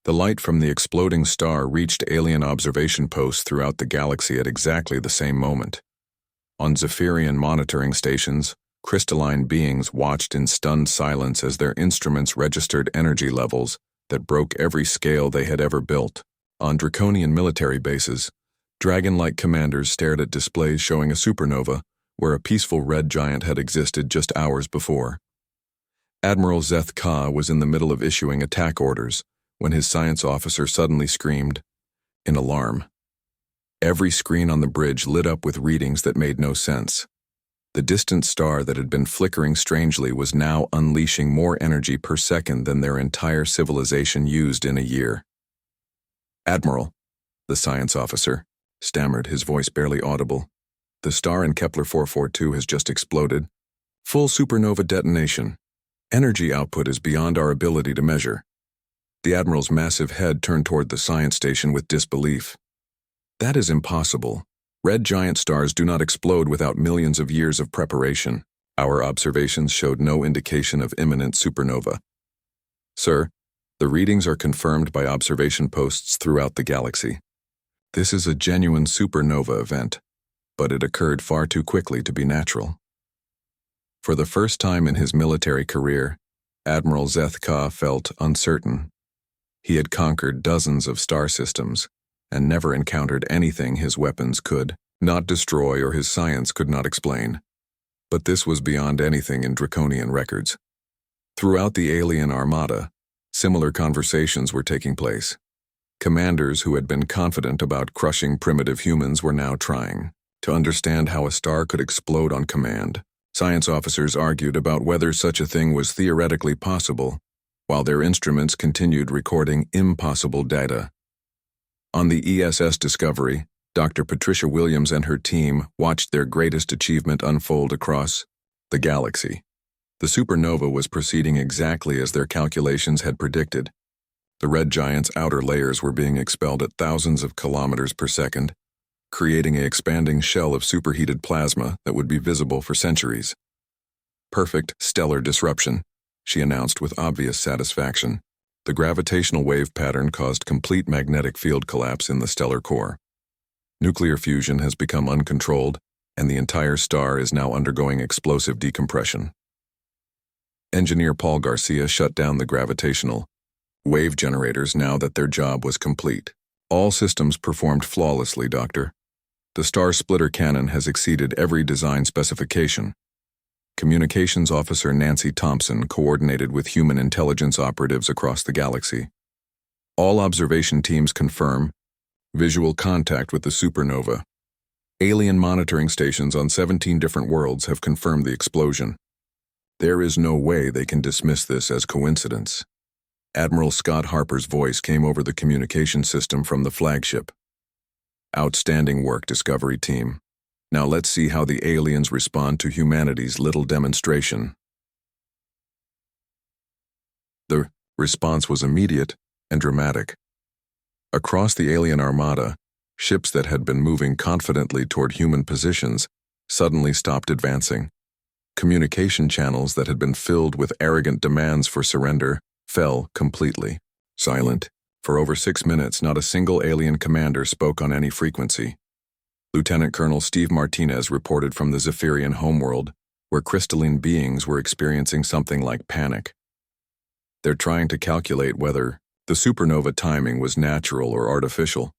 The light from the exploding star reached alien observation posts throughout the galaxy at exactly the same moment. On Zephyrian monitoring stations, crystalline beings watched in stunned silence as their instruments registered energy levels that broke every scale they had ever built. On Draconian military bases, dragon-like commanders stared at displays showing a supernova where a peaceful red giant had existed just hours before. Admiral Zeth Ka was in the middle of issuing attack orders when his science officer suddenly screamed, in alarm. Every screen on the bridge lit up with readings that made no sense. The distant star that had been flickering strangely was now unleashing more energy per second than their entire civilization used in a year. "Admiral," the science officer stammered, his voice barely audible. "The star in Kepler 442 has just exploded. Full supernova detonation. Energy output is beyond our ability to measure." The Admiral's massive head turned toward the science station with disbelief. "That is impossible. Red giant stars do not explode without millions of years of preparation. Our observations showed no indication of imminent supernova." "Sir, the readings are confirmed by observation posts throughout the galaxy. This is a genuine supernova event, but it occurred far too quickly to be natural." For the first time in his military career, Admiral Zeth Ka felt uncertain. He had conquered dozens of star systems and never encountered anything his weapons could not destroy or his science could not explain. But this was beyond anything in Draconian records. Throughout the alien armada, similar conversations were taking place. Commanders who had been confident about crushing primitive humans were now trying to understand how a star could explode on command. Science officers argued about whether such a thing was theoretically possible, while their instruments continued recording impossible data. On the ESS Discovery, Dr. Patricia Williams and her team watched their greatest achievement unfold across the galaxy. The supernova was proceeding exactly as their calculations had predicted. The red giant's outer layers were being expelled at thousands of kilometers per second, creating an expanding shell of superheated plasma that would be visible for centuries. "Perfect stellar disruption," she announced with obvious satisfaction. The gravitational wave pattern caused complete magnetic field collapse in the stellar core. Nuclear fusion has become uncontrolled, and the entire star is now undergoing explosive decompression. Engineer Paul Garcia shut down the gravitational wave generators now that their job was complete. "All systems performed flawlessly, Doctor. The star splitter cannon has exceeded every design specification." Communications Officer Nancy Thompson coordinated with human intelligence operatives across the galaxy. "All observation teams confirm visual contact with the supernova. Alien monitoring stations on 17 different worlds have confirmed the explosion. There is no way they can dismiss this as coincidence." Admiral Scott Harper's voice came over the communication system from the flagship. "Outstanding work, Discovery Team. Now let's see how the aliens respond to humanity's little demonstration." The response was immediate and dramatic. Across the alien armada, ships that had been moving confidently toward human positions suddenly stopped advancing. Communication channels that had been filled with arrogant demands for surrender fell completely. Silent. For over 6 minutes, not a single alien commander spoke on any frequency. Lieutenant Colonel Steve Martinez reported from the Zephyrian homeworld, where crystalline beings were experiencing something like panic. They're trying to calculate whether the supernova timing was natural or artificial.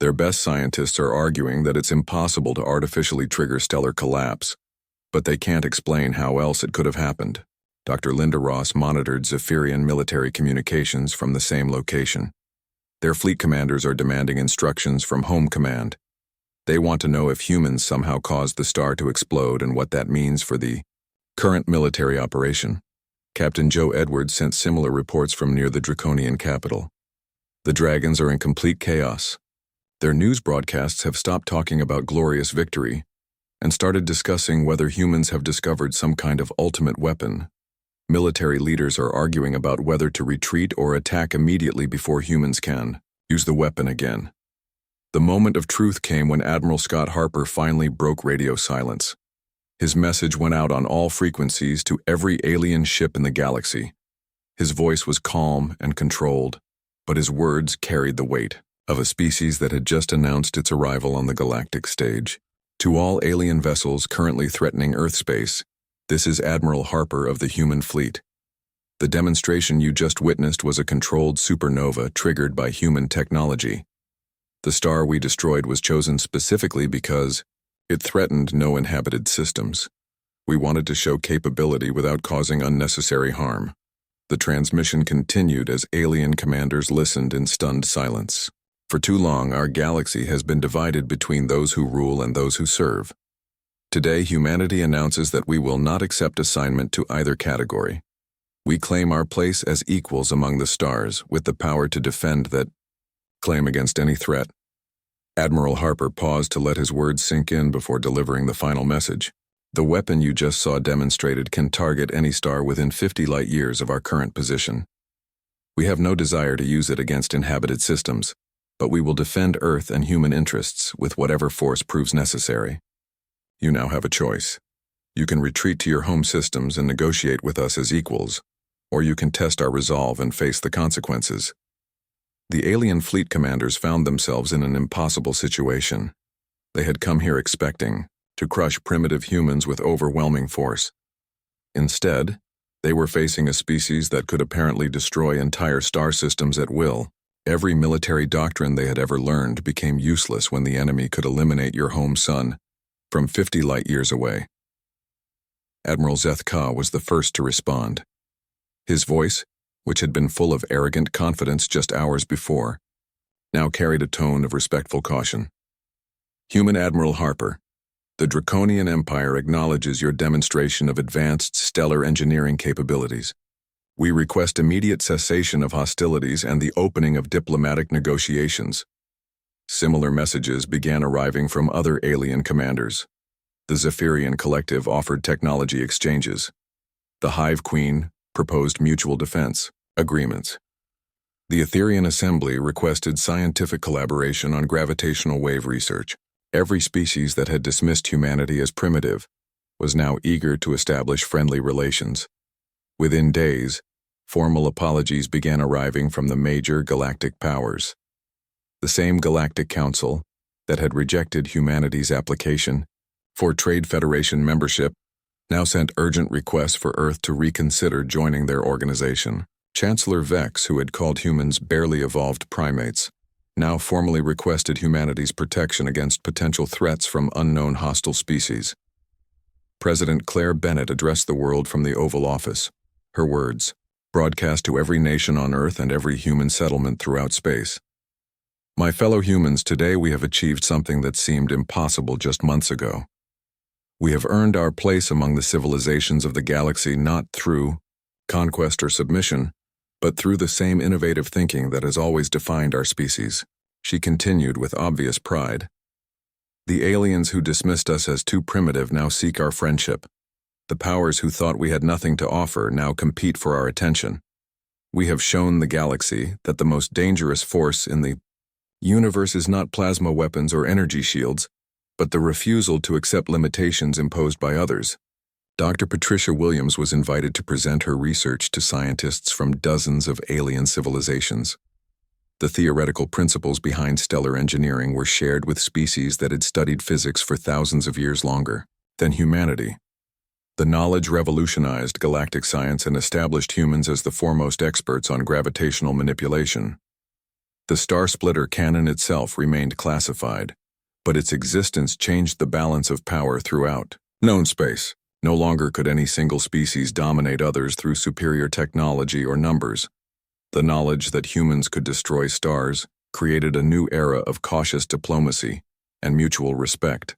Their best scientists are arguing that it's impossible to artificially trigger stellar collapse, but they can't explain how else it could have happened. Dr. Linda Ross monitored Zephyrian military communications from the same location. Their fleet commanders are demanding instructions from Home Command. They want to know if humans somehow caused the star to explode and what that means for the current military operation. Captain Joe Edwards sent similar reports from near the Draconian capital. The dragons are in complete chaos. Their news broadcasts have stopped talking about glorious victory and started discussing whether humans have discovered some kind of ultimate weapon. Military leaders are arguing about whether to retreat or attack immediately before humans can use the weapon again. The moment of truth came when Admiral Scott Harper finally broke radio silence. His message went out on all frequencies to every alien ship in the galaxy. His voice was calm and controlled. but his words carried the weight of a species that had just announced its arrival on the galactic stage. To all alien vessels currently threatening Earth space, this is Admiral Harper of the human fleet. The demonstration you just witnessed was a controlled supernova triggered by human technology. The star we destroyed was chosen specifically because it threatened no inhabited systems. We wanted to show capability without causing unnecessary harm. The transmission continued as alien commanders listened in stunned silence. For too long, our galaxy has been divided between those who rule and those who serve. Today, humanity announces that we will not accept assignment to either category. We claim our place as equals among the stars, with the power to defend that claim against any threat. Admiral Harper paused to let his words sink in before delivering the final message. The weapon you just saw demonstrated can target any star within 50 light years of our current position. We have no desire to use it against inhabited systems, but we will defend Earth and human interests with whatever force proves necessary. You now have a choice. You can retreat to your home systems and negotiate with us as equals, or you can test our resolve and face the consequences. The alien fleet commanders found themselves in an impossible situation. They had come here expecting to crush primitive humans with overwhelming force. Instead, they were facing a species that could apparently destroy entire star systems at will. Every military doctrine they had ever learned became useless when the enemy could eliminate your home sun from 50 light years away. Admiral Zeth Ka was the first to respond. His voice, which had been full of arrogant confidence just hours before, now carried a tone of respectful caution. Human Admiral Harper, the Draconian Empire acknowledges your demonstration of advanced stellar engineering capabilities. We request immediate cessation of hostilities and the opening of diplomatic negotiations. Similar messages began arriving from other alien commanders. The Zephyrian Collective offered technology exchanges. The Hive Queen proposed mutual defense agreements. The Etherian Assembly requested scientific collaboration on gravitational wave research. Every species that had dismissed humanity as primitive was now eager to establish friendly relations. Within days, formal apologies began arriving from the major galactic powers. The same Galactic Council that had rejected humanity's application for Trade Federation membership now sent urgent requests for Earth to reconsider joining their organization. Chancellor Vex, who had called humans barely evolved primates, now formally requested humanity's protection against potential threats from unknown hostile species. President Claire Bennett addressed the world from the Oval Office. Her words, broadcast to every nation on Earth and every human settlement throughout space. My fellow humans, today we have achieved something that seemed impossible just months ago. We have earned our place among the civilizations of the galaxy not through conquest or submission, but through the same innovative thinking that has always defined our species. She continued with obvious pride. The aliens who dismissed us as too primitive now seek our friendship. The powers who thought we had nothing to offer now compete for our attention. We have shown the galaxy that the most dangerous force in the universe is not plasma weapons or energy shields, but the refusal to accept limitations imposed by others. Dr. Patricia Williams was invited to present her research to scientists from dozens of alien civilizations. The theoretical principles behind stellar engineering were shared with species that had studied physics for thousands of years longer than humanity. The knowledge revolutionized galactic science and established humans as the foremost experts on gravitational manipulation. The star splitter canon itself remained classified, but its existence changed the balance of power throughout known space. No longer could any single species dominate others through superior technology or numbers. The knowledge that humans could destroy stars created a new era of cautious diplomacy and mutual respect.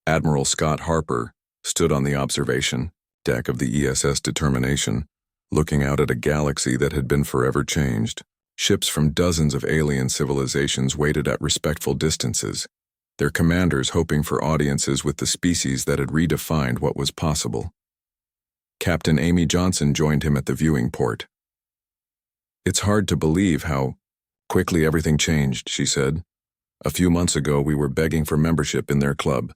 Admiral Scott Harper stood on the observation deck of the ESS Determination, looking out at a galaxy that had been forever changed. Ships from dozens of alien civilizations waited at respectful distances, their commanders hoping for audiences with the species that had redefined what was possible. Captain Amy Johnson joined him at the viewing port. It's hard to believe how quickly everything changed, she said. A few months ago we were begging for membership in their club.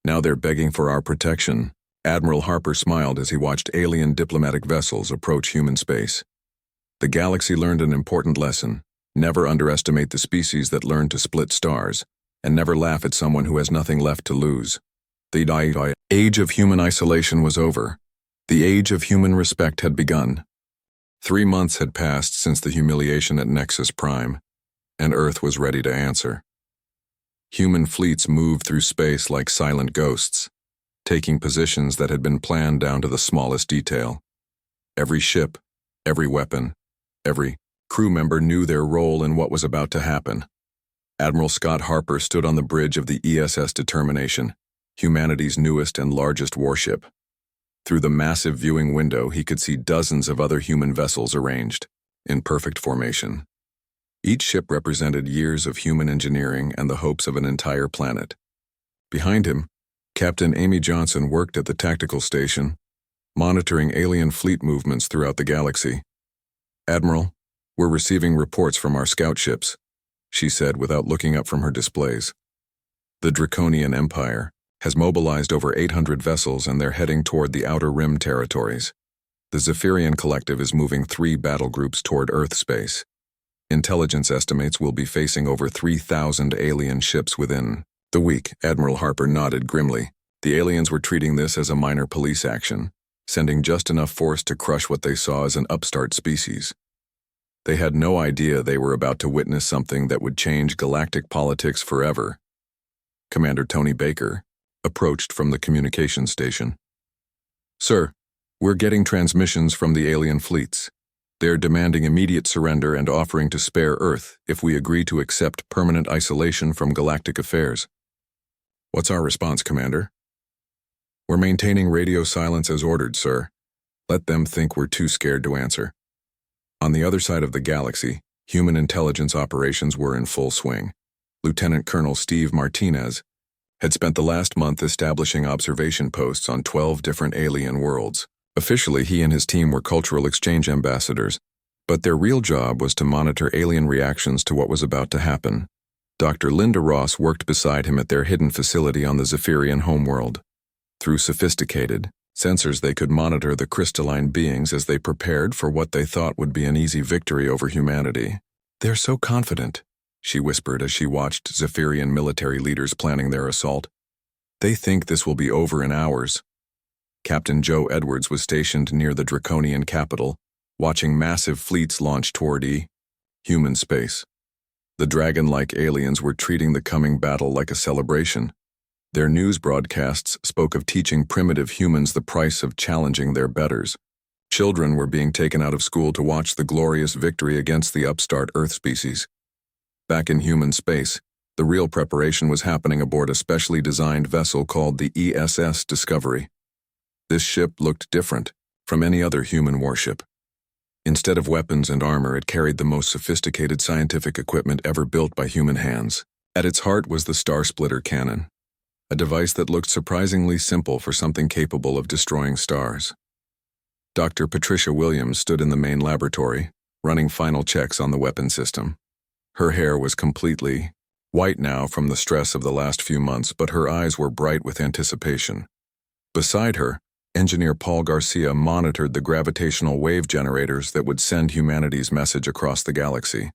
Now they're begging for our protection. Admiral Harper smiled as he watched alien diplomatic vessels approach human space. The galaxy learned an important lesson. Never underestimate the species that learn to split stars, and never laugh at someone who has nothing left to lose. The age of human isolation was over. The age of human respect had begun. 3 months had passed since the humiliation at Nexus Prime, and Earth was ready to answer. Human fleets moved through space like silent ghosts, taking positions that had been planned down to the smallest detail. Every ship, every weapon, every crew member knew their role in what was about to happen. Admiral Scott Harper stood on the bridge of the ESS Determination, humanity's newest and largest warship. Through the massive viewing window, he could see dozens of other human vessels arranged, in perfect formation. Each ship represented years of human engineering and the hopes of an entire planet. Behind him, Captain Amy Johnson worked at the tactical station, monitoring alien fleet movements throughout the galaxy. "Admiral, we're receiving reports from our scout ships," she said without looking up from her displays. "The Draconian Empire has mobilized over 800 vessels and they're heading toward the Outer Rim territories. The Zephyrian Collective is moving 3 battle groups toward Earth space. Intelligence estimates we'll be facing over 3,000 alien ships within the week." Admiral Harper nodded grimly. The aliens were treating this as a minor police action, sending just enough force to crush what they saw as an upstart species. They had no idea they were about to witness something that would change galactic politics forever. Commander Tony Baker approached from the communications station. "Sir, we're getting transmissions from the alien fleets. They're demanding immediate surrender and offering to spare Earth if we agree to accept permanent isolation from galactic affairs." "What's our response, Commander?" "We're maintaining radio silence as ordered, sir. Let them think we're too scared to answer." On the other side of the galaxy, human intelligence operations were in full swing. Lieutenant Colonel Steve Martinez had spent the last month establishing observation posts on 12 different alien worlds. Officially, he and his team were cultural exchange ambassadors, but their real job was to monitor alien reactions to what was about to happen. Dr. Linda Ross worked beside him at their hidden facility on the Zephyrian homeworld. Through sophisticated sensors, they could monitor the crystalline beings as they prepared for what they thought would be an easy victory over humanity. "They're so confident," she whispered as she watched Zephyrian military leaders planning their assault. "They think this will be over in hours." Captain Joe Edwards was stationed near the Draconian capital, watching massive fleets launch toward human space. The dragon-like aliens were treating the coming battle like a celebration. Their news broadcasts spoke of teaching primitive humans the price of challenging their betters. Children were being taken out of school to watch the glorious victory against the upstart Earth species. Back in human space, the real preparation was happening aboard a specially designed vessel called the ESS Discovery. This ship looked different from any other human warship. Instead of weapons and armor, it carried the most sophisticated scientific equipment ever built by human hands. At its heart was the Star Splitter cannon, a device that looked surprisingly simple for something capable of destroying stars. Dr. Patricia Williams stood in the main laboratory, running final checks on the weapon system. Her hair was completely white now from the stress of the last few months, but her eyes were bright with anticipation. Beside her, Engineer Paul Garcia monitored the gravitational wave generators that would send humanity's message across the galaxy.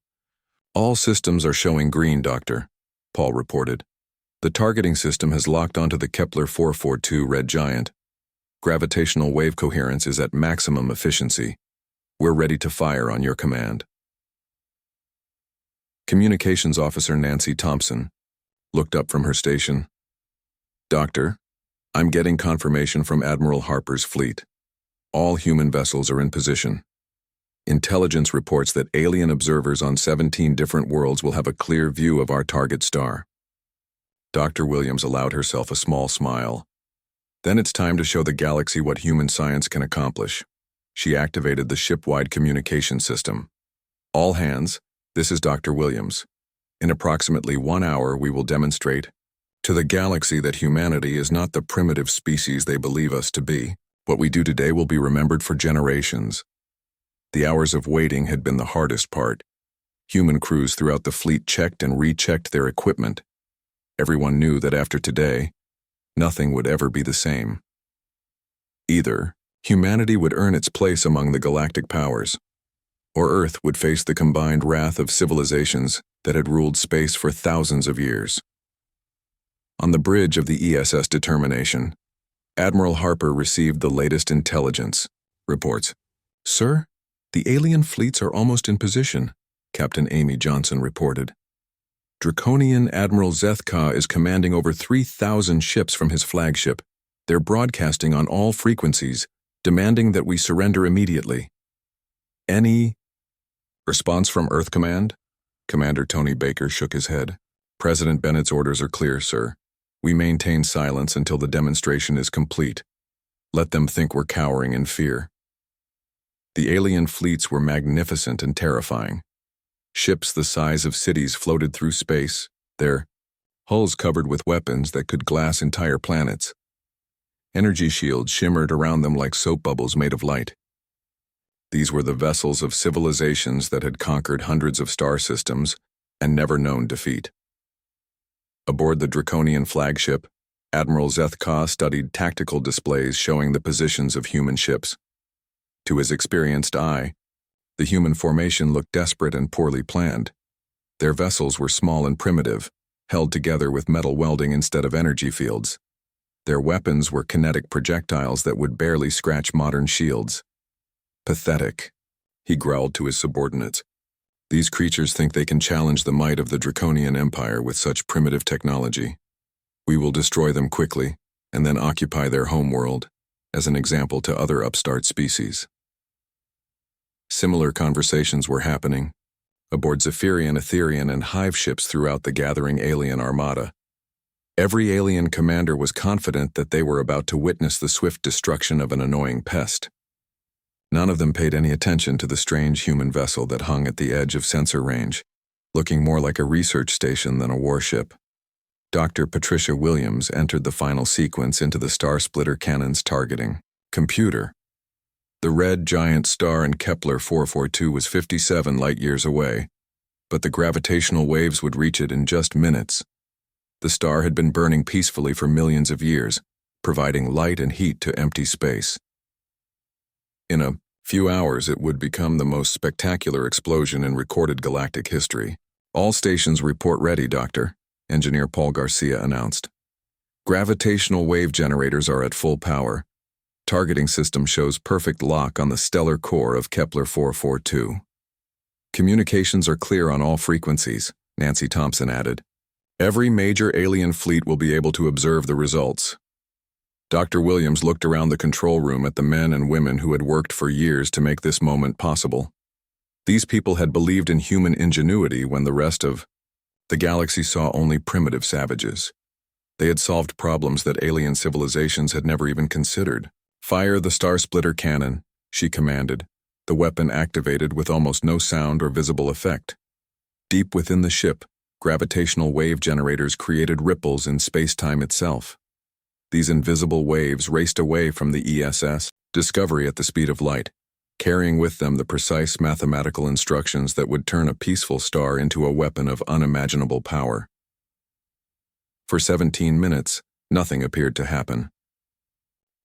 "All systems are showing green, Doctor," Paul reported. "The targeting system has locked onto the Kepler 442 red giant. Gravitational wave coherence is at maximum efficiency. We're ready to fire on your command." Communications Officer Nancy Thompson looked up from her station. "Doctor, I'm getting confirmation from Admiral Harper's fleet. All human vessels are in position. Intelligence reports that alien observers on 17 different worlds will have a clear view of our target star." Dr. Williams allowed herself a small smile. "Then it's time to show the galaxy what human science can accomplish." She activated the ship-wide communication system. "All hands, this is Dr. Williams. In approximately 1 hour, we will demonstrate to the galaxy that humanity is not the primitive species they believe us to be. What we do today will be remembered for generations." The hours of waiting had been the hardest part. Human crews throughout the fleet checked and rechecked their equipment. Everyone knew that after today, nothing would ever be the same. Either humanity would earn its place among the galactic powers, or Earth would face the combined wrath of civilizations that had ruled space for thousands of years. On the bridge of the ESS Determination, Admiral Harper received the latest intelligence reports. "Sir, the alien fleets are almost in position," Captain Amy Johnson reported. "Draconian Admiral Zethka is commanding over 3,000 ships from his flagship. They're broadcasting on all frequencies, demanding that we surrender immediately." "Any response from Earth Command?" Commander Tony Baker shook his head. "President Bennett's orders are clear, sir. We maintain silence until the demonstration is complete. Let them think we're cowering in fear." The alien fleets were magnificent and terrifying. Ships the size of cities floated through space, their hulls covered with weapons that could glass entire planets. Energy shields shimmered around them like soap bubbles made of light. These were the vessels of civilizations that had conquered hundreds of star systems and never known defeat. Aboard the Draconian flagship, Admiral Zethka studied tactical displays showing the positions of human ships. To his experienced eye, the human formation looked desperate and poorly planned. Their vessels were small and primitive, held together with metal welding instead of energy fields. Their weapons were kinetic projectiles that would barely scratch modern shields. "Pathetic," he growled to his subordinates. "These creatures think they can challenge the might of the Draconian Empire with such primitive technology. We will destroy them quickly, and then occupy their homeworld, as an example to other upstart species." Similar conversations were happening aboard Zephyrian, Etherian, and Hive ships throughout the gathering alien armada. Every alien commander was confident that they were about to witness the swift destruction of an annoying pest. None of them paid any attention to the strange human vessel that hung at the edge of sensor range, looking more like a research station than a warship. Dr. Patricia Williams entered the final sequence into the Star Splitter Cannon's targeting computer. The red giant star in Kepler 442 was 57 light-years away, but the gravitational waves would reach it in just minutes. The star had been burning peacefully for millions of years, providing light and heat to empty space. In a few hours, it would become the most spectacular explosion in recorded galactic history. "All stations report ready, Doctor," Engineer Paul Garcia announced. "Gravitational wave generators are at full power. Targeting system shows perfect lock on the stellar core of Kepler 442. Communications are clear on all frequencies," Nancy Thompson added. "Every major alien fleet will be able to observe the results." Dr. Williams looked around the control room at the men and women who had worked for years to make this moment possible. These people had believed in human ingenuity when the rest of the galaxy saw only primitive savages. They had solved problems that alien civilizations had never even considered. "Fire the Star Splitter Cannon," she commanded, the weapon activated with almost no sound or visible effect. Deep within the ship, gravitational wave generators created ripples in space-time itself. These invisible waves raced away from the ESS Discovery at the speed of light, carrying with them the precise mathematical instructions that would turn a peaceful star into a weapon of unimaginable power. For 17 minutes, nothing appeared to happen.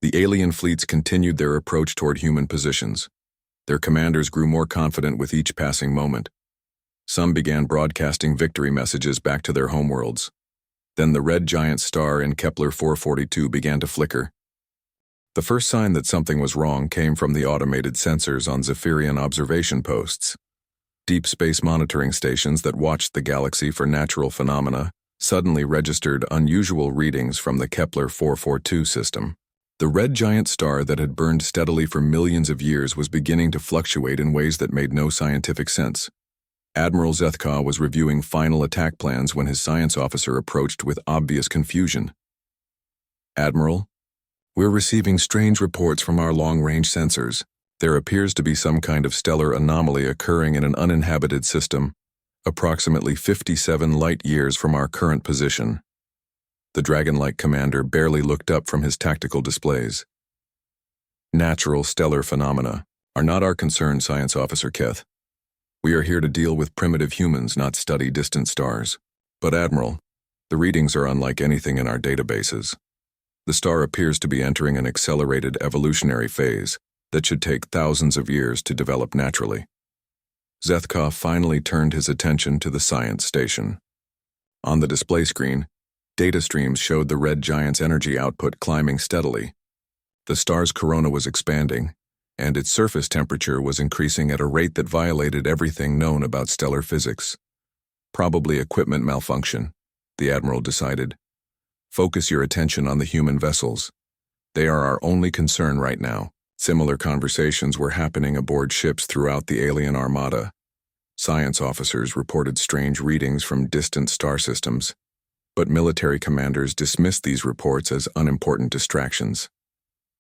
The alien fleets continued their approach toward human positions. Their commanders grew more confident with each passing moment. Some began broadcasting victory messages back to their homeworlds. Then the red giant star in Kepler 442 began to flicker. The first sign that something was wrong came from the automated sensors on Zephyrian observation posts. Deep space monitoring stations that watched the galaxy for natural phenomena suddenly registered unusual readings from the Kepler 442 system. The red giant star that had burned steadily for millions of years was beginning to fluctuate in ways that made no scientific sense. Admiral Zethka was reviewing final attack plans when his science officer approached with obvious confusion. "Admiral, we're receiving strange reports from our long-range sensors. There appears to be some kind of stellar anomaly occurring in an uninhabited system, approximately 57 light-years from our current position." The dragon-like commander barely looked up from his tactical displays. "Natural stellar phenomena are not our concern, Science Officer Keth. We are here to deal with primitive humans, not study distant stars. But Admiral, the readings are unlike anything in our databases. The star appears to be entering an accelerated evolutionary phase that should take thousands of years to develop naturally. Zethkov finally turned his attention to the science station. On the display screen, data streams showed the red giant's energy output climbing steadily. The star's corona was expanding, and its surface temperature was increasing at a rate that violated everything known about stellar physics. Probably equipment malfunction, the Admiral decided. Focus your attention on the human vessels. They are our only concern right now. Similar conversations were happening aboard ships throughout the alien armada. Science officers reported strange readings from distant star systems, but military commanders dismissed these reports as unimportant distractions.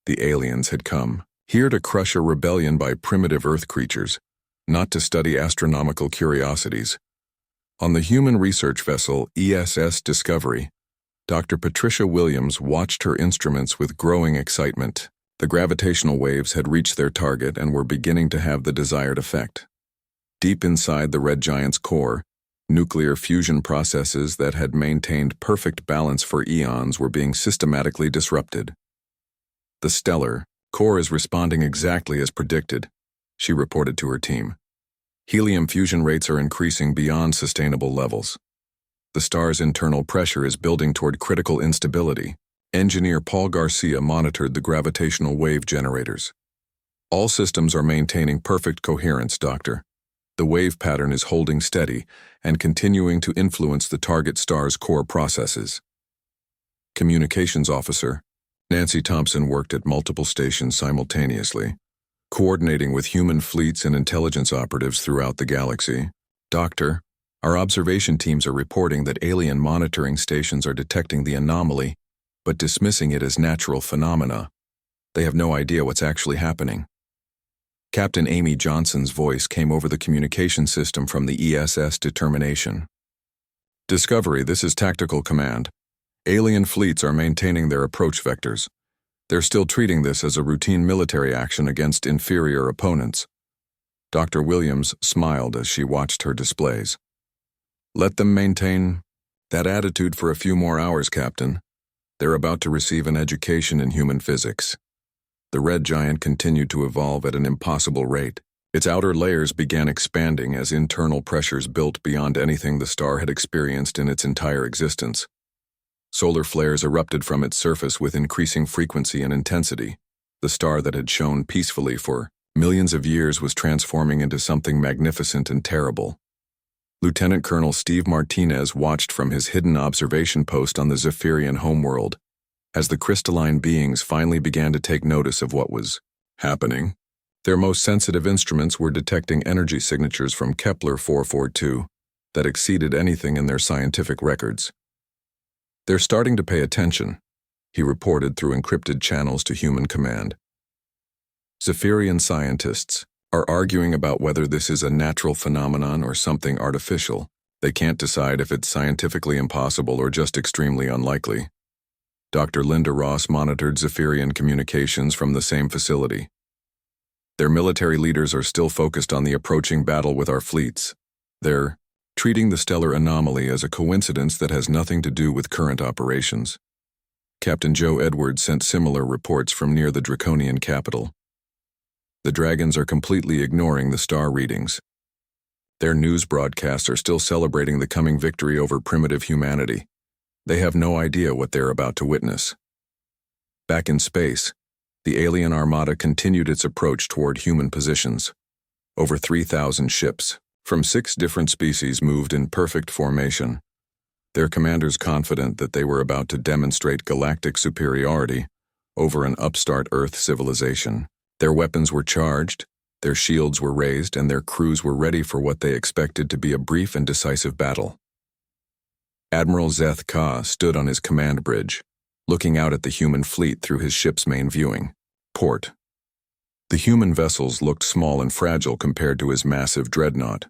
The aliens had come, here to crush a rebellion by primitive Earth creatures, not to study astronomical curiosities. On the human research vessel ESS Discovery, Dr. Patricia Williams watched her instruments with growing excitement. The gravitational waves had reached their target and were beginning to have the desired effect. Deep inside the red giant's core, nuclear fusion processes that had maintained perfect balance for eons were being systematically disrupted. The stellar core is responding exactly as predicted, she reported to her team. Helium fusion rates are increasing beyond sustainable levels. The star's internal pressure is building toward critical instability. Engineer Paul Garcia monitored the gravitational wave generators. All systems are maintaining perfect coherence, Doctor. The wave pattern is holding steady and continuing to influence the target star's core processes. Communications Officer Nancy Thompson worked at multiple stations simultaneously, coordinating with human fleets and intelligence operatives throughout the galaxy. Doctor, our observation teams are reporting that alien monitoring stations are detecting the anomaly, but dismissing it as natural phenomena. They have no idea what's actually happening. Captain Amy Johnson's voice came over the communication system from the ESS Determination. Discovery, this is Tactical Command. Alien fleets are maintaining their approach vectors. They're still treating this as a routine military action against inferior opponents. Dr. Williams smiled as she watched her displays. Let them maintain that attitude for a few more hours, Captain. They're about to receive an education in human physics. The red giant continued to evolve at an impossible rate. Its outer layers began expanding as internal pressures built beyond anything the star had experienced in its entire existence. Solar flares erupted from its surface with increasing frequency and intensity. The star that had shone peacefully for millions of years was transforming into something magnificent and terrible. Lieutenant Colonel Steve Martinez watched from his hidden observation post on the Zephyrian homeworld. As the crystalline beings finally began to take notice of what was happening, their most sensitive instruments were detecting energy signatures from Kepler 442 that exceeded anything in their scientific records. They're starting to pay attention, he reported through encrypted channels to Human Command. Zephyrian scientists are arguing about whether this is a natural phenomenon or something artificial. They can't decide if it's scientifically impossible or just extremely unlikely. Dr. Linda Ross monitored Zephyrian communications from the same facility. Their military leaders are still focused on the approaching battle with our fleets. They're treating the stellar anomaly as a coincidence that has nothing to do with current operations. Captain Joe Edwards sent similar reports from near the Draconian capital. The Dragons are completely ignoring the star readings. Their news broadcasts are still celebrating the coming victory over primitive humanity. They have no idea what they're about to witness. Back in space, the alien armada continued its approach toward human positions. Over 3,000 ships from 6 different species moved in perfect formation. Their commanders confident that they were about to demonstrate galactic superiority over an upstart Earth civilization. Their weapons were charged, their shields were raised, and their crews were ready for what they expected to be a brief and decisive battle. Admiral Zeth Ka stood on his command bridge, looking out at the human fleet through his ship's main viewing port. The human vessels looked small and fragile compared to his massive dreadnought.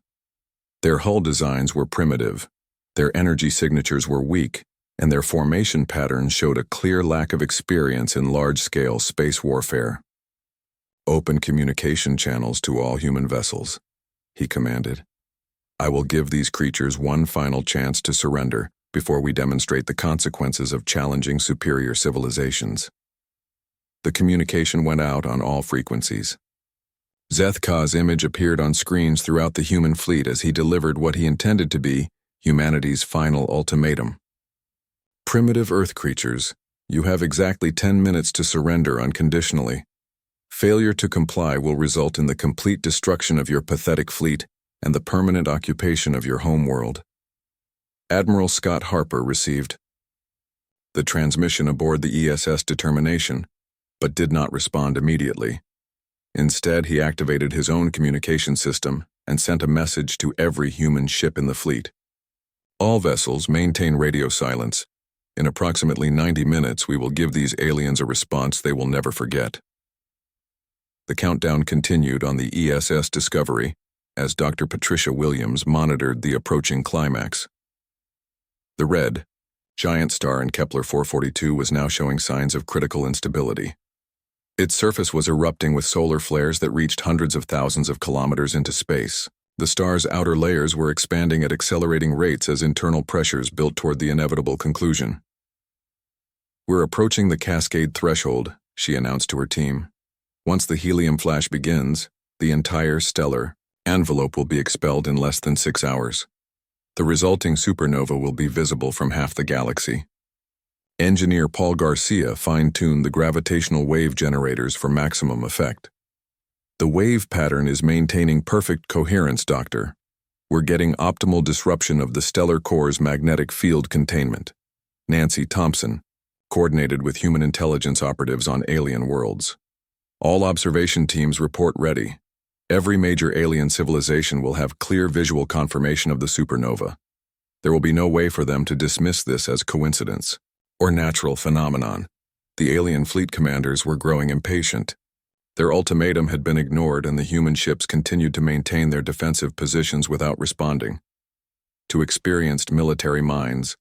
Their hull designs were primitive, their energy signatures were weak, and their formation patterns showed a clear lack of experience in large-scale space warfare. Open communication channels to all human vessels, he commanded. I will give these creatures one final chance to surrender before we demonstrate the consequences of challenging superior civilizations. The communication went out on all frequencies. Zethka's image appeared on screens throughout the human fleet as he delivered what he intended to be humanity's final ultimatum. Primitive Earth creatures, you have exactly 10 minutes to surrender unconditionally. Failure to comply will result in the complete destruction of your pathetic fleet and the permanent occupation of your homeworld. Admiral Scott Harper received the transmission aboard the ESS Determination, but did not respond immediately. Instead, he activated his own communication system and sent a message to every human ship in the fleet. All vessels maintain radio silence. In approximately 90 minutes, we will give these aliens a response they will never forget. The countdown continued on the ESS Discovery as Dr. Patricia Williams monitored the approaching climax. The red, giant star in Kepler 442 was now showing signs of critical instability. Its surface was erupting with solar flares that reached hundreds of thousands of kilometers into space. The star's outer layers were expanding at accelerating rates as internal pressures built toward the inevitable conclusion. "We're approaching the cascade threshold," she announced to her team. "Once the helium flash begins, the entire stellar envelope will be expelled in less than 6 hours. The resulting supernova will be visible from half the galaxy." Engineer Paul Garcia fine-tuned the gravitational wave generators for maximum effect. "The wave pattern is maintaining perfect coherence, Doctor. We're getting optimal disruption of the stellar core's magnetic field containment." Nancy Thompson coordinated with human intelligence operatives on alien worlds. "All observation teams report ready. Every major alien civilization will have clear visual confirmation of the supernova. There will be no way for them to dismiss this as coincidence or natural phenomenon." The alien fleet commanders were growing impatient. Their ultimatum had been ignored and the human ships continued to maintain their defensive positions without responding. To experienced military minds,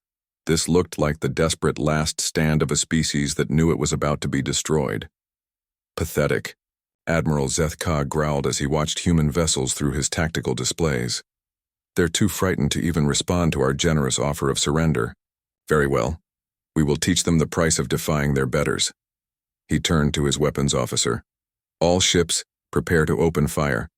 this looked like the desperate last stand of a species that knew it was about to be destroyed. "Pathetic," Admiral Zethka growled as he watched human vessels through his tactical displays. "They're too frightened to even respond to our generous offer of surrender. Very well. We will teach them the price of defying their betters." He turned to his weapons officer. "All ships, prepare to open fire.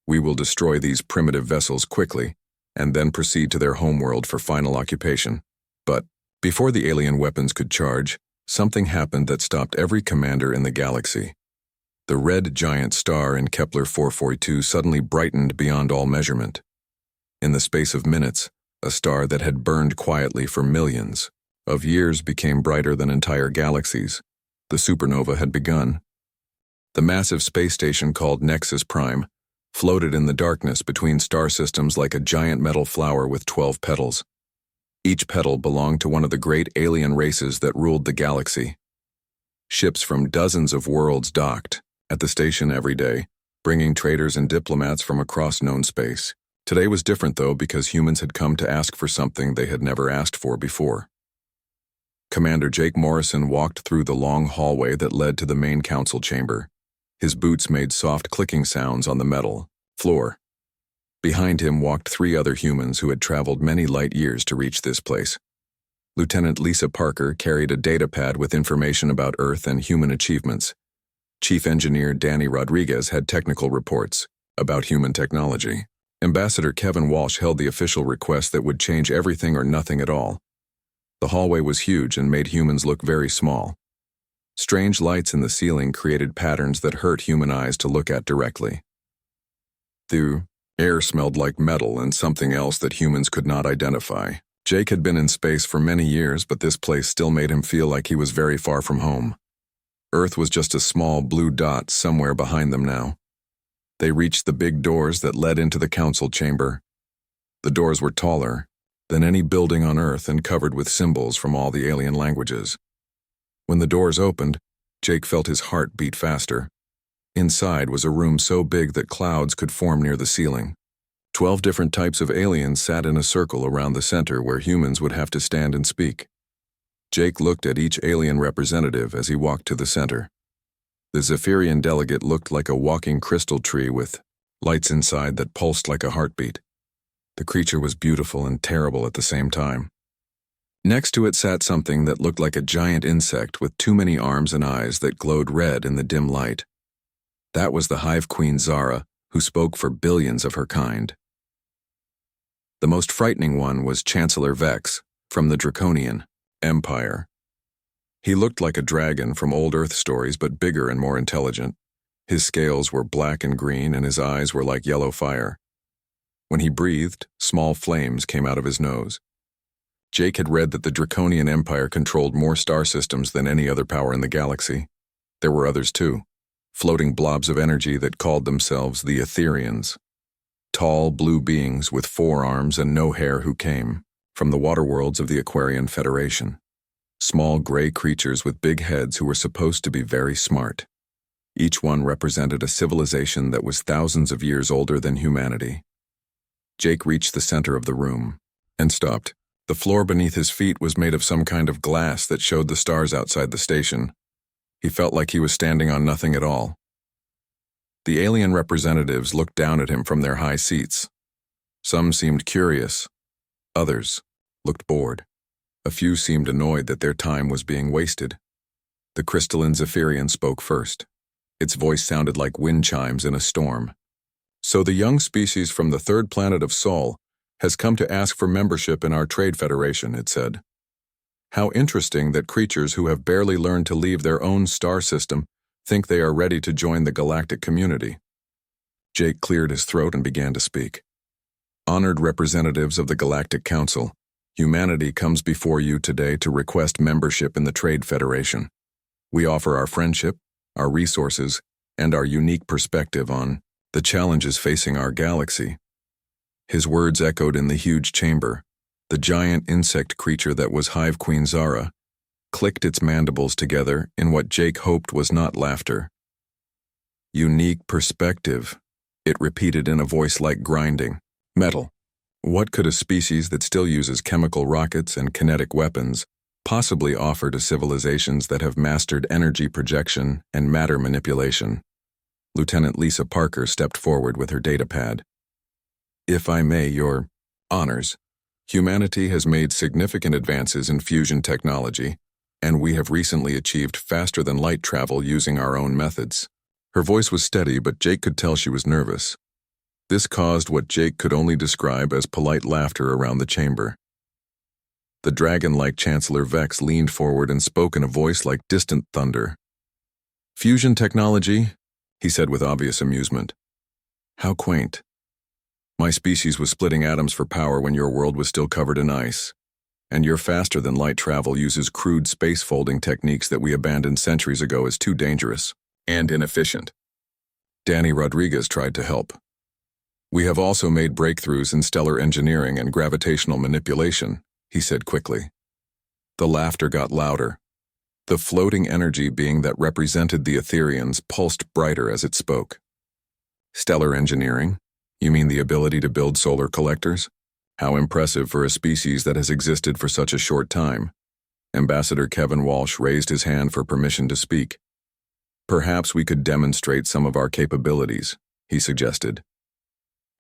We will destroy these primitive vessels quickly, and then proceed to their homeworld for final occupation." But before the alien weapons could charge, something happened that stopped every commander in the galaxy. The red giant star in Kepler 442 suddenly brightened beyond all measurement. In the space of minutes, a star that had burned quietly for millions of years became brighter than entire galaxies. The supernova had begun. The massive space station called Nexus Prime floated in the darkness between star systems like a giant metal flower with 12 petals. Each petal belonged to one of the great alien races that ruled the galaxy. Ships from dozens of worlds docked at the station every day, bringing traders and diplomats from across known space. Today was different, though, because humans had come to ask for something they had never asked for before. Commander Jake Morrison walked through the long hallway that led to the main council chamber. His boots made soft clicking sounds on the metal floor. Behind him walked 3 other humans who had traveled many light years to reach this place. Lieutenant Lisa Parker carried a datapad with information about Earth and human achievements. Chief Engineer Danny Rodriguez had technical reports about human technology. Ambassador Kevin Walsh held the official request that would change everything or nothing at all. The hallway was huge and made humans look very small. Strange lights in the ceiling created patterns that hurt human eyes to look at directly. The air smelled like metal and something else that humans could not identify. Jake had been in space for many years, but this place still made him feel like he was very far from home. Earth was just a small blue dot somewhere behind them now. They reached the big doors that led into the council chamber. The doors were taller than any building on Earth and covered with symbols from all the alien languages. When the doors opened, Jake felt his heart beat faster. Inside was a room so big that clouds could form near the ceiling. 12 different types of aliens sat in a circle around the center where humans would have to stand and speak. Jake looked at each alien representative as he walked to the center. The Zephyrian delegate looked like a walking crystal tree with lights inside that pulsed like a heartbeat. The creature was beautiful and terrible at the same time. Next to it sat something that looked like a giant insect with too many arms and eyes that glowed red in the dim light. That was the Hive Queen Zara, who spoke for billions of her kind. The most frightening one was Chancellor Vex, from the Draconian Empire. He looked like a dragon from old Earth stories, but bigger and more intelligent. His scales were black and green, and his eyes were like yellow fire. When he breathed, small flames came out of his nose. Jake had read that the Draconian Empire controlled more star systems than any other power in the galaxy. There were others too, floating blobs of energy that called themselves the Etherians. Tall, blue beings with 4 arms and no hair who came from the water worlds of the Aquarian Federation. Small gray creatures with big heads who were supposed to be very smart. Each one represented a civilization that was thousands of years older than humanity. Jake reached the center of the room and stopped. The floor beneath his feet was made of some kind of glass that showed the stars outside the station. He felt like he was standing on nothing at all. The alien representatives looked down at him from their high seats. Some seemed curious. Others looked bored. A few seemed annoyed that their time was being wasted. The crystalline Zephyrian spoke first. Its voice sounded like wind chimes in a storm. So the young species from the 3rd planet of Sol has come to ask for membership in our trade federation, it said. How interesting that creatures who have barely learned to leave their own star system think they are ready to join the galactic community. Jake cleared his throat and began to speak. Honored representatives of the Galactic Council, humanity comes before you today to request membership in the Trade Federation. We offer our friendship, our resources, and our unique perspective on the challenges facing our galaxy. His words echoed in the huge chamber. The giant insect creature that was Hive Queen Zara clicked its mandibles together in what Jake hoped was not laughter. Unique perspective, it repeated in a voice like grinding metal. What could a species that still uses chemical rockets and kinetic weapons possibly offer to civilizations that have mastered energy projection and matter manipulation? Lieutenant Lisa Parker stepped forward with her datapad. If I may, Your Honors, humanity has made significant advances in fusion technology, and we have recently achieved faster-than-light travel using our own methods. Her voice was steady, but Jake could tell she was nervous. This caused what Jake could only describe as polite laughter around the chamber. The dragon-like Chancellor Vex leaned forward and spoke in a voice like distant thunder. Fusion technology, he said with obvious amusement. How quaint. My species was splitting atoms for power when your world was still covered in ice. And your faster-than-light travel uses crude space-folding techniques that we abandoned centuries ago as too dangerous and inefficient. Danny Rodriguez tried to help. We have also made breakthroughs in stellar engineering and gravitational manipulation, he said quickly. The laughter got louder. The floating energy being that represented the Etherians pulsed brighter as it spoke. Stellar engineering? You mean the ability to build solar collectors? How impressive for a species that has existed for such a short time. Ambassador Kevin Walsh raised his hand for permission to speak. Perhaps we could demonstrate some of our capabilities, he suggested.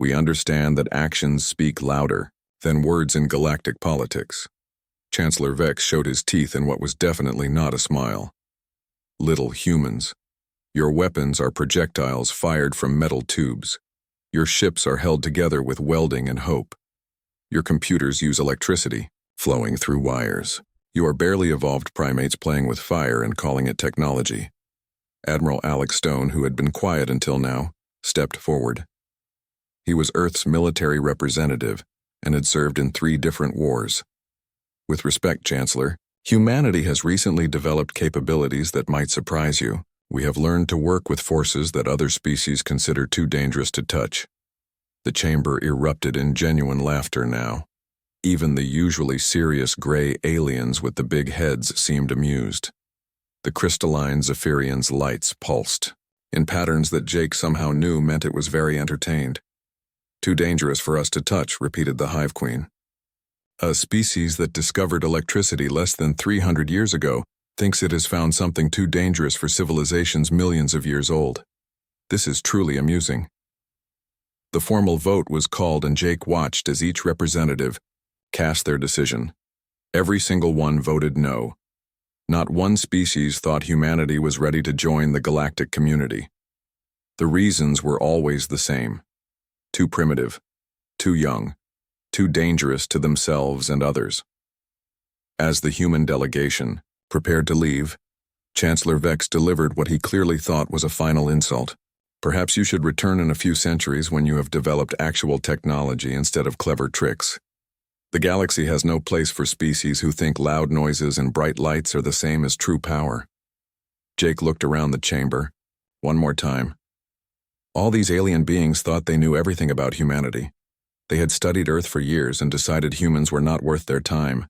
We understand that actions speak louder than words in galactic politics. Chancellor Vex showed his teeth in what was definitely not a smile. Little humans. Your weapons are projectiles fired from metal tubes. Your ships are held together with welding and hope. Your computers use electricity, flowing through wires. You are barely evolved primates playing with fire and calling it technology. Admiral Alex Stone, who had been quiet until now, stepped forward. He was Earth's military representative and had served in 3 different wars. With respect, Chancellor, humanity has recently developed capabilities that might surprise you. We have learned to work with forces that other species consider too dangerous to touch. The chamber erupted in genuine laughter now. Even the usually serious gray aliens with the big heads seemed amused. The crystalline Zephyrian's lights pulsed, in patterns that Jake somehow knew meant it was very entertained. Too dangerous for us to touch, repeated the Hive Queen. A species that discovered electricity less than 300 years ago thinks it has found something too dangerous for civilizations millions of years old. This is truly amusing. The formal vote was called and Jake watched as each representative cast their decision. Every single one voted no. Not one species thought humanity was ready to join the galactic community. The reasons were always the same: too primitive, too young, too dangerous to themselves and others. As the human delegation prepared to leave, Chancellor Vex delivered what he clearly thought was a final insult. Perhaps you should return in a few centuries when you have developed actual technology instead of clever tricks. The galaxy has no place for species who think loud noises and bright lights are the same as true power. Jake looked around the chamber, one more time. All these alien beings thought they knew everything about humanity. They had studied Earth for years and decided humans were not worth their time.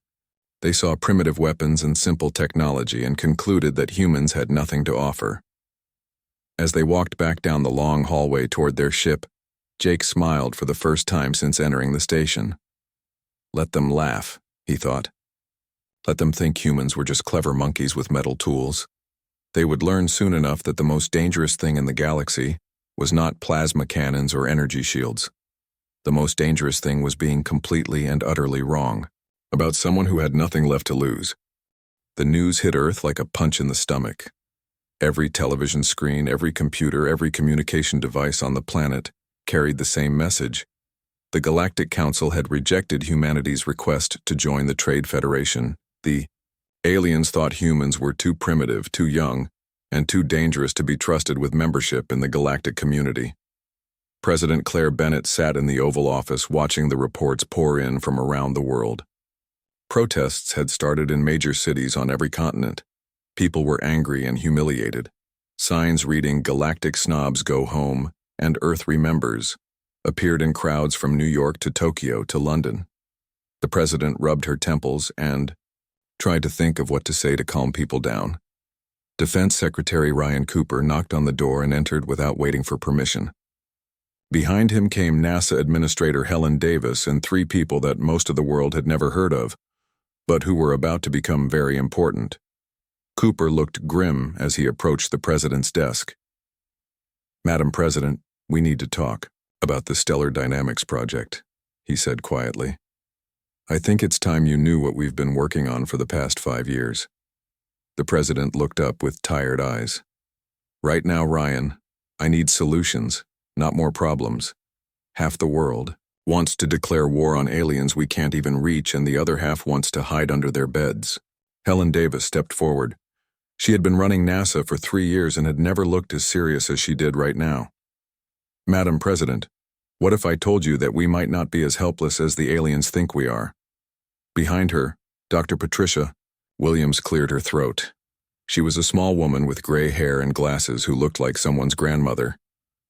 They saw primitive weapons and simple technology and concluded that humans had nothing to offer. As they walked back down the long hallway toward their ship, Jake smiled for the first time since entering the station. Let them laugh, he thought. Let them think humans were just clever monkeys with metal tools. They would learn soon enough that the most dangerous thing in the galaxy was not plasma cannons or energy shields. The most dangerous thing was being completely and utterly wrong about someone who had nothing left to lose. The news hit Earth like a punch in the stomach. Every television screen, every computer, every communication device on the planet carried the same message. The Galactic Council had rejected humanity's request to join the Trade Federation. The aliens thought humans were too primitive, too young, and too dangerous to be trusted with membership in the galactic community. President Claire Bennett sat in the Oval Office watching the reports pour in from around the world. Protests had started in major cities on every continent. People were angry and humiliated. Signs reading "Galactic snobs go home" and "Earth remembers" appeared in crowds from New York to Tokyo to London. The president rubbed her temples and tried to think of what to say to calm people down. Defense Secretary Ryan Cooper knocked on the door and entered without waiting for permission. Behind him came NASA Administrator Helen Davis and three people that most of the world had never heard of, but who were about to become very important. Cooper looked grim as he approached the president's desk. "Madam President, we need to talk about the Stellar Dynamics project," he said quietly. "I think it's time you knew what we've been working on for the past 5 years." The president looked up with tired eyes. "Right now, Ryan, I need solutions, not more problems. Half the world wants to declare war on aliens we can't even reach, and the other half wants to hide under their beds." Helen Davis stepped forward. She had been running NASA for 3 years and had never looked as serious as she did right now. "Madam President, what if I told you that we might not be as helpless as the aliens think we are?" Behind her, Dr. Patricia Williams cleared her throat. She was a small woman with gray hair and glasses who looked like someone's grandmother.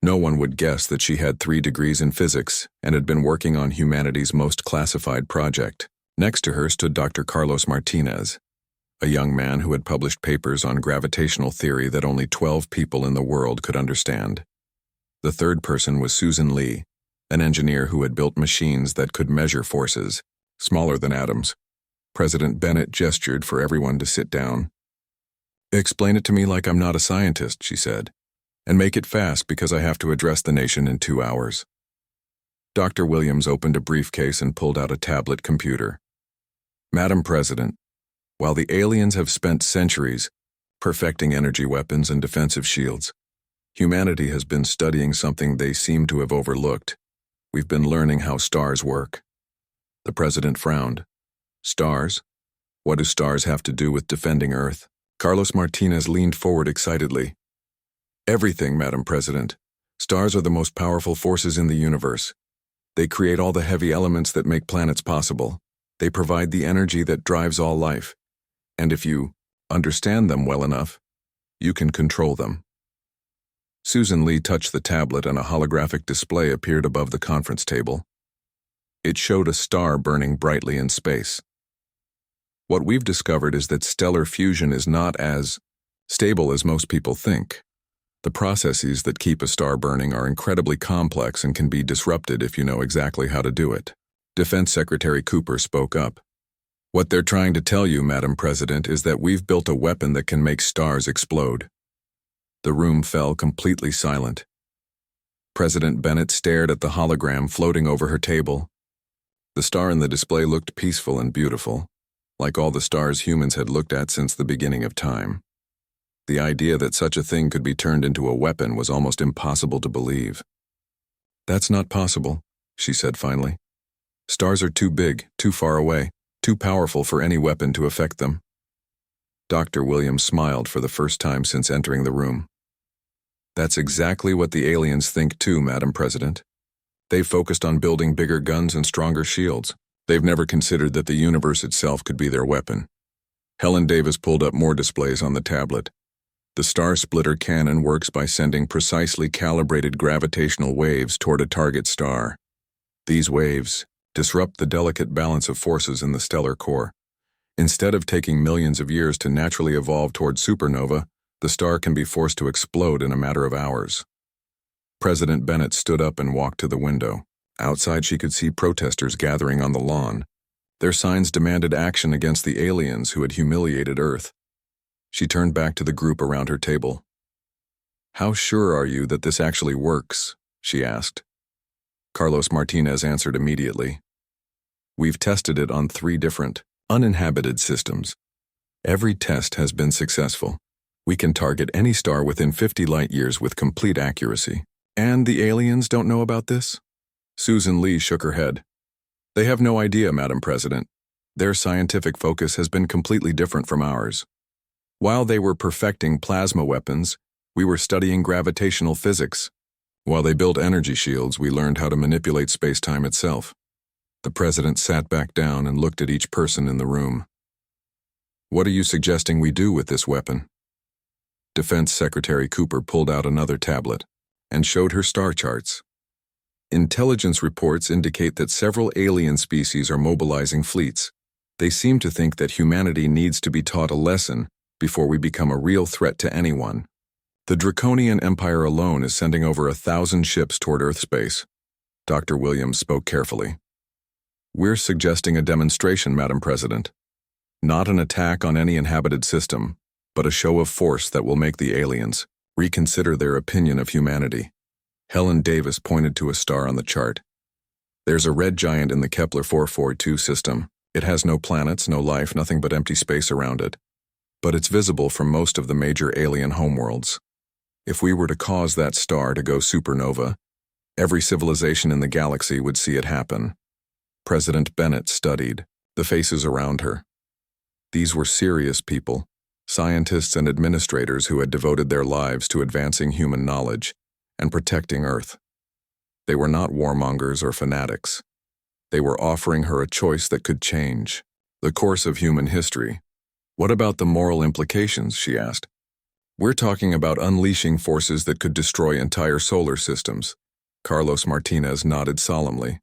No one would guess that she had 3 degrees in physics and had been working on humanity's most classified project. Next to her stood Dr. Carlos Martinez, a young man who had published papers on gravitational theory that only 12 people in the world could understand. The third person was Susan Lee, an engineer who had built machines that could measure forces, smaller than atoms. President Bennett gestured for everyone to sit down. "Explain it to me like I'm not a scientist," she said, "and make it fast because I have to address the nation in 2 hours." Dr. Williams opened a briefcase and pulled out a tablet computer. "Madam President, while the aliens have spent centuries perfecting energy weapons and defensive shields, humanity has been studying something they seem to have overlooked. We've been learning how stars work." The president frowned. "Stars? What do stars have to do with defending Earth?" Carlos Martinez leaned forward excitedly. "Everything, Madam President. Stars are the most powerful forces in the universe. They create all the heavy elements that make planets possible. They provide the energy that drives all life. And if you understand them well enough, you can control them." Susan Lee touched the tablet and a holographic display appeared above the conference table. It showed a star burning brightly in space. "What we've discovered is that stellar fusion is not as stable as most people think. The processes that keep a star burning are incredibly complex and can be disrupted if you know exactly how to do it." Defense Secretary Cooper spoke up. "What they're trying to tell you, Madam President, is that we've built a weapon that can make stars explode." The room fell completely silent. President Bennett stared at the hologram floating over her table. The star in the display looked peaceful and beautiful, like all the stars humans had looked at since the beginning of time. The idea that such a thing could be turned into a weapon was almost impossible to believe. "That's not possible," she said finally. "Stars are too big, too far away, too powerful for any weapon to affect them." Dr. Williams smiled for the first time since entering the room. "That's exactly what the aliens think too, Madam President. They've focused on building bigger guns and stronger shields. They've never considered that the universe itself could be their weapon." Helen Davis pulled up more displays on the tablet. The star splitter cannon works by sending precisely calibrated gravitational waves toward a target star. These waves disrupt the delicate balance of forces in the stellar core. Instead of taking millions of years to naturally evolve toward supernova, the star can be forced to explode in a matter of hours. President Bennett stood up and walked to the window. Outside, she could see protesters gathering on the lawn. Their signs demanded action against the aliens who had humiliated Earth. She turned back to the group around her table. "How sure are you that this actually works?" she asked. Carlos Martinez answered immediately. "We've tested it on 3 different, uninhabited systems. Every test has been successful. We can target any star within 50 light-years with complete accuracy." "And the aliens don't know about this?" Susan Lee shook her head. "They have no idea, Madam President. Their scientific focus has been completely different from ours. While they were perfecting plasma weapons, we were studying gravitational physics. While they built energy shields, we learned how to manipulate space-time itself." The president sat back down and looked at each person in the room. "What are you suggesting we do with this weapon?" Defense Secretary Cooper pulled out another tablet and showed her star charts. "Intelligence reports indicate that several alien species are mobilizing fleets. They seem to think that humanity needs to be taught a lesson before we become a real threat to anyone. The Draconian Empire alone is sending over 1,000 ships toward Earth space." Dr. Williams spoke carefully. "We're suggesting a demonstration, Madam President. Not an attack on any inhabited system, but a show of force that will make the aliens reconsider their opinion of humanity." Helen Davis pointed to a star on the chart. "There's a red giant in the Kepler 442 system. It has no planets, no life, nothing but empty space around it. But it's visible from most of the major alien homeworlds. If we were to cause that star to go supernova, every civilization in the galaxy would see it happen." President Bennett studied the faces around her. These were serious people, scientists and administrators who had devoted their lives to advancing human knowledge and protecting Earth. They were not warmongers or fanatics. They were offering her a choice that could change the course of human history. "What about the moral implications?" she asked. "We're talking about unleashing forces that could destroy entire solar systems." Carlos Martinez nodded solemnly.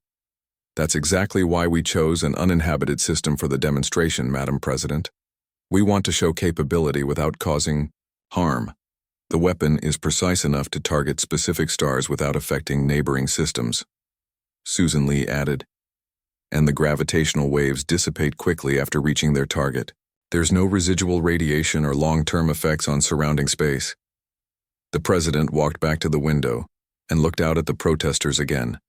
"That's exactly why we chose an uninhabited system for the demonstration, Madam President. We want to show capability without causing harm. The weapon is precise enough to target specific stars without affecting neighboring systems." Susan Lee added, "And the gravitational waves dissipate quickly after reaching their target. There's no residual radiation or long-term effects on surrounding space." The president walked back to the window and looked out at the protesters again.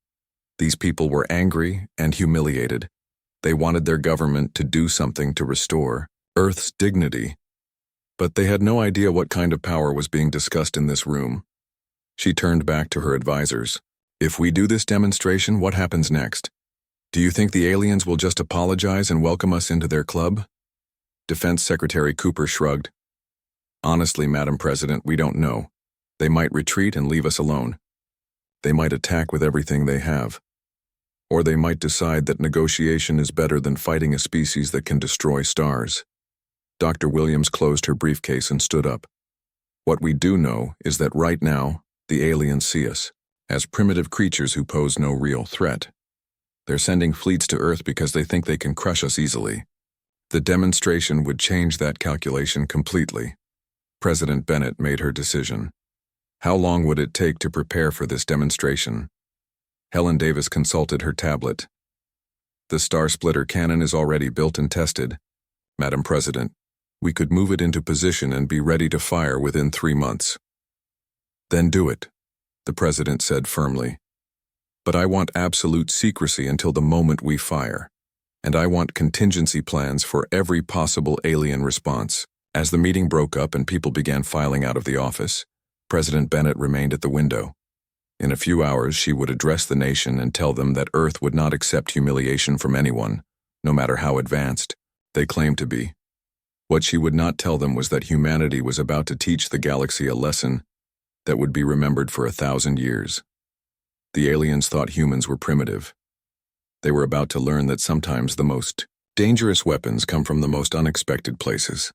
These people were angry and humiliated. They wanted their government to do something to restore Earth's dignity. But they had no idea what kind of power was being discussed in this room. She turned back to her advisors. "If we do this demonstration, what happens next? Do you think the aliens will just apologize and welcome us into their club?" Defense Secretary Cooper shrugged. "Honestly, Madam President, we don't know. They might retreat and leave us alone. They might attack with everything they have. Or they might decide that negotiation is better than fighting a species that can destroy stars." Dr. Williams closed her briefcase and stood up. "What we do know is that right now, the aliens see us as primitive creatures who pose no real threat. They're sending fleets to Earth because they think they can crush us easily. The demonstration would change that calculation completely." President Bennett made her decision. "How long would it take to prepare for this demonstration?" Helen Davis consulted her tablet. "The star splitter cannon is already built and tested. Madam President, we could move it into position and be ready to fire within 3 months." "Then do it," the president said firmly. "But I want absolute secrecy until the moment we fire. And I want contingency plans for every possible alien response." As the meeting broke up and people began filing out of the office, President Bennett remained at the window. In a few hours, she would address the nation and tell them that Earth would not accept humiliation from anyone, no matter how advanced they claimed to be. What she would not tell them was that humanity was about to teach the galaxy a lesson that would be remembered for 1,000 years. The aliens thought humans were primitive. They were about to learn that sometimes the most dangerous weapons come from the most unexpected places.